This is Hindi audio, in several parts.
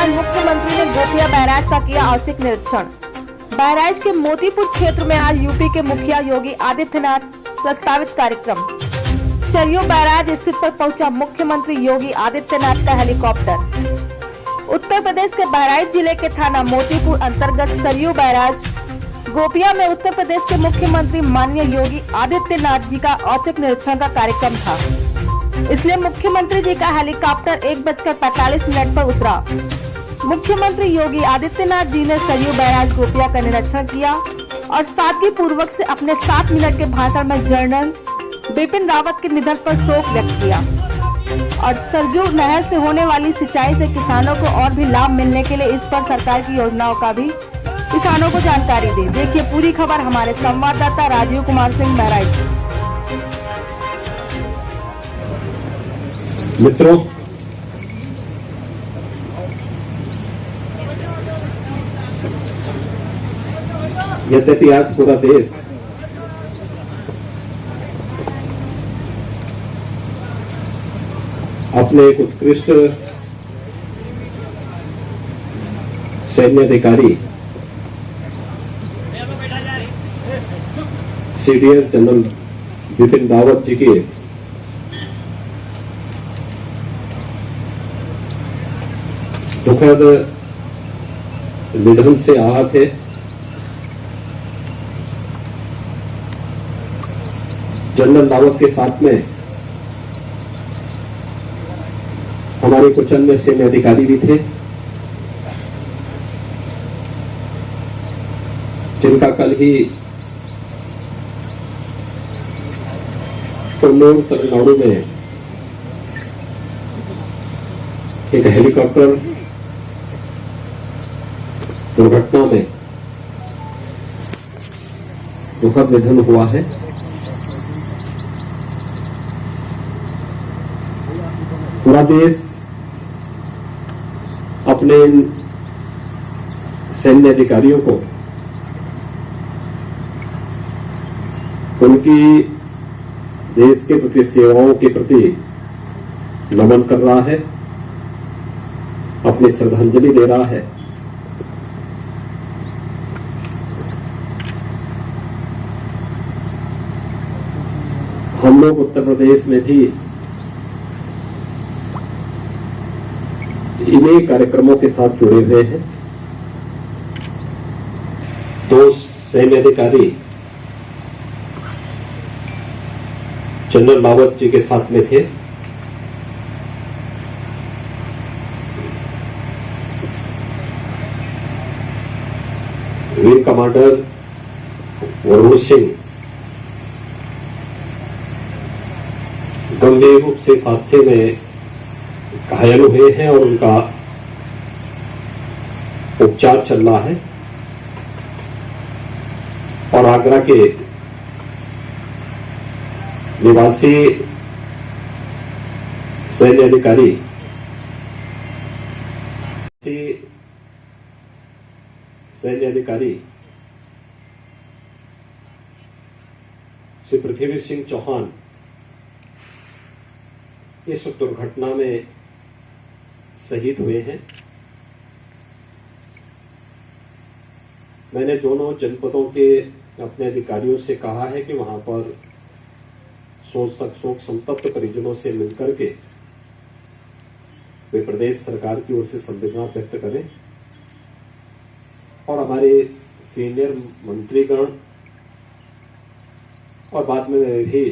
आज मुख्यमंत्री ने गोपिया बैराज का किया औचक निरीक्षण। बहराइच के मोतीपुर क्षेत्र में आज यूपी के मुखिया योगी आदित्यनाथ प्रस्तावित कार्यक्रम सरयू बैराज स्थित पर पहुंचा मुख्यमंत्री योगी आदित्यनाथ का हेलीकॉप्टर। उत्तर प्रदेश के बहराइच जिले के थाना मोतीपुर अंतर्गत सरयू बैराज गोपिया में उत्तर प्रदेश के मुख्यमंत्री माननीय योगी आदित्यनाथ जी का औचक निरीक्षण का कार्यक्रम था, इसलिए मुख्यमंत्री जी का हेलीकॉप्टर 1:45 पर उतरा। मुख्यमंत्री योगी आदित्यनाथ जी ने सरयू बैराज गोपिया का निरीक्षण किया और सादगी पूर्वक से अपने 7 मिनट के भाषण में जनरल बिपिन रावत के निधन पर शोक व्यक्त किया और सरयू नहर से होने वाली सिंचाई से किसानों को और भी लाभ मिलने के लिए इस पर सरकार की योजनाओं का भी किसानों को जानकारी दी। देखिए पूरी खबर हमारे संवाददाता राजीव कुमार सिंह बहराइच। मित्रों, यद्यपि आज पूरा देश अपने एक उत्कृष्ट सैन्य अधिकारी सीडीएस जनरल बिपिन रावत जी के दुखद निधन से आहत है, जनरल रावत के साथ में हमारे कुछ अन्य सैन्य अधिकारी भी थे, जिनका कल ही कन्नौर तमिलनाडु में एक हेलीकॉप्टर दुर्घटना में दुखद निधन हुआ है। पूरा देश अपने इन सैन्य अधिकारियों को उनकी देश के प्रति सेवाओं के प्रति नमन कर रहा है, अपनी श्रद्धांजलि दे रहा है। हम लोग उत्तर प्रदेश में भी इन्हीं कार्यक्रमों के साथ जुड़े हुए हैं। 2 सैन्य अधिकारी जनरल रावत जी के साथ में थे। वीर कमांडर वरुण सिंह गंभीर रूप से इस हादसे में घायल हुए हैं और उनका उपचार चल रहा है। और आगरा के निवासी सैन्य अधिकारी श्री पृथ्वी सिंह चौहान इस दुर्घटना में शहीद हुए हैं। मैंने दोनों जनपदों के अपने अधिकारियों से कहा है कि वहां पर शोक संतप्त परिजनों से मिलकर के वे प्रदेश सरकार की ओर से संवेदना व्यक्त करें और हमारे सीनियर मंत्रीगण और बाद में मैं भी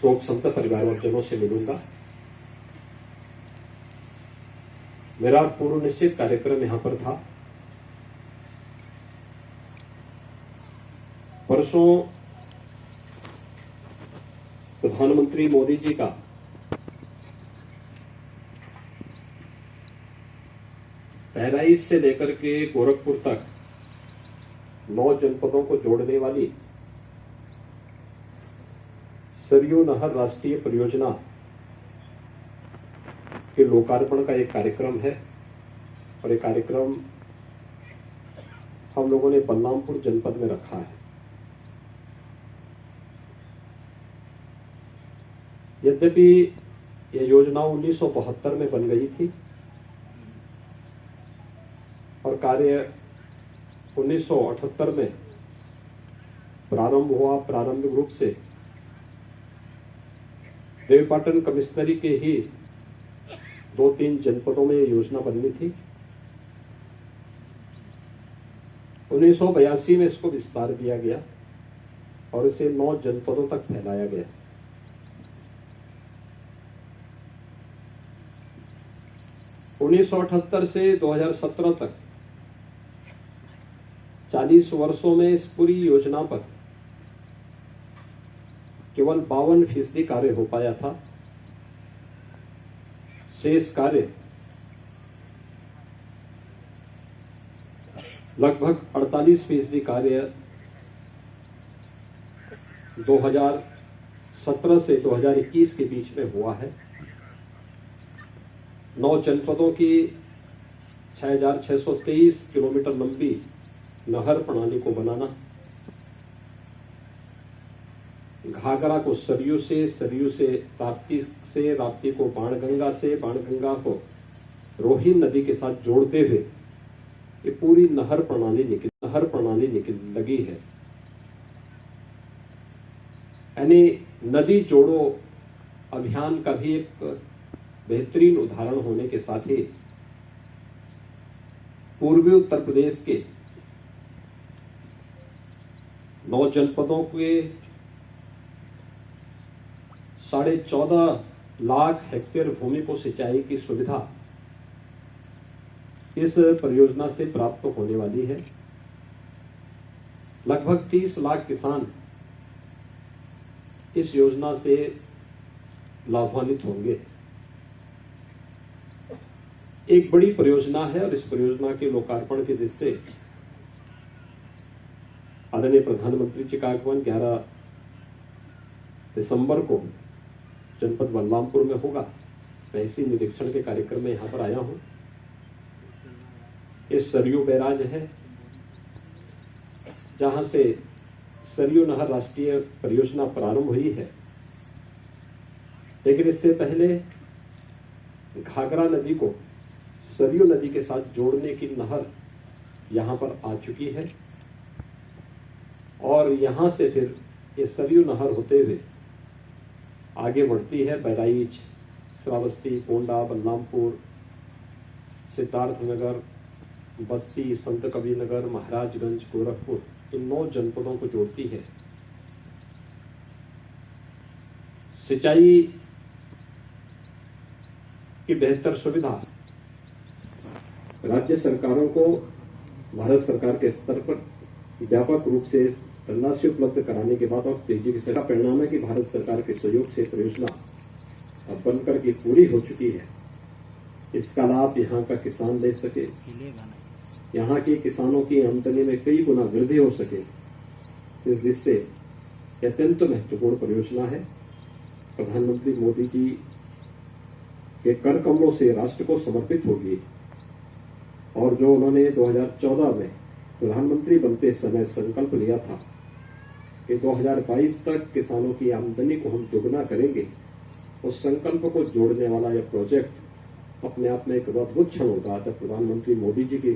शोक संतप्त परिवारजनों से मिलूंगा। मेरा पूर्व निश्चित कार्यक्रम यहां पर था। परसों प्रधानमंत्री मोदी जी का बहराइच से लेकर के गोरखपुर तक 9 जनपदों को जोड़ने वाली सरयू नहर राष्ट्रीय परियोजना के लोकार्पण का एक कार्यक्रम है और ये कार्यक्रम हम लोगों ने बलरामपुर जनपद में रखा है। यद्यपि यह योजना 1972 में बन गई थी, कार्य 1978 में प्रारंभ हुआ। प्रारंभिक रूप से देवीपाटन कमिश्नरी के ही 2-3 जनपदों में योजना बननी थी। 1982 में इसको विस्तार दिया गया और इसे 9 जनपदों तक फैलाया गया। उन्नीस से 2017 तक 40 वर्षों में इस पूरी योजना पर केवल 52% कार्य हो पाया था। शेष कार्य लगभग 48% कार्य 2017 से 2021 के बीच में हुआ है। 9 जनपदों की 6,623 किलोमीटर लंबी नहर प्रणाली को बनाना, घाघरा को सरयू से राप्ती को बाणगंगा से, बाणगंगा को रोहिन नदी के साथ जोड़ते हुए ये पूरी नहर प्रणाली निकल लगी है। यानी नदी जोड़ो अभियान का भी एक बेहतरीन उदाहरण होने के साथ ही पूर्वी उत्तर प्रदेश के 9 जनपदों के 14.5 लाख हेक्टेयर भूमि को सिंचाई की सुविधा इस परियोजना से प्राप्त होने वाली है। लगभग 30 लाख किसान इस योजना से लाभान्वित होंगे। एक बड़ी परियोजना है और इस परियोजना के लोकार्पण के दृष्टि से आदरणीय प्रधानमंत्री जी का आगमन 11 दिसंबर को जनपद बलरामपुर में होगा। मैं इसी निरीक्षण के कार्यक्रम में यहां पर आया हूं। ये सरयू बैराज है जहां से सरयू नहर राष्ट्रीय परियोजना प्रारंभ हुई है, लेकिन इससे पहले घाघरा नदी को सरयू नदी के साथ जोड़ने की नहर यहां पर आ चुकी है और यहां से फिर ये सरयू नहर होते हुए आगे बढ़ती है। बहराइच, श्रावस्ती, कोंडा, बलरामपुर, सिद्धार्थनगर, बस्ती, संत कबीर नगर, महाराजगंज, गोरखपुर, इन 9 जनपदों को जोड़ती है। सिंचाई की बेहतर सुविधा राज्य सरकारों को भारत सरकार के स्तर पर व्यापक रूप से धनराशि उपलब्ध कराने के बाद और तेजी के साथ परिणाम है कि भारत सरकार के सहयोग से परियोजना अब बनकर के पूरी हो चुकी है। इसका लाभ यहाँ का किसान ले सके, यहाँ के किसानों की आमदनी में कई गुना वृद्धि हो सके, इस दृष्टि से अत्यंत महत्वपूर्ण परियोजना है। प्रधानमंत्री मोदी जी के कर कमलों से राष्ट्र को समर्पित होगी और जो उन्होंने 2014 में प्रधानमंत्री बनते समय संकल्प लिया था कि 2022 तक किसानों की आमदनी को हम दोगुना करेंगे, उस संकल्प को जोड़ने वाला यह प्रोजेक्ट अपने आप में एक अद्भुत क्षण होगा जब प्रधानमंत्री मोदी जी के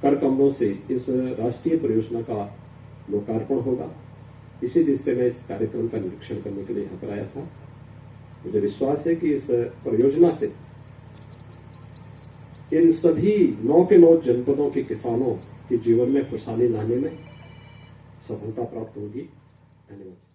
कर कमलों से इस राष्ट्रीय परियोजना का लोकार्पण होगा। इसी दृष्टि से मैं इस कार्यक्रम का निरीक्षण करने के लिए यहाँ पर आया था। मुझे विश्वास है कि इस परियोजना से इन सभी 9 के 9 जनपदों के किसानों के जीवन में खुशहाली लाने में सफलता प्राप्त होगी। धन्यवाद।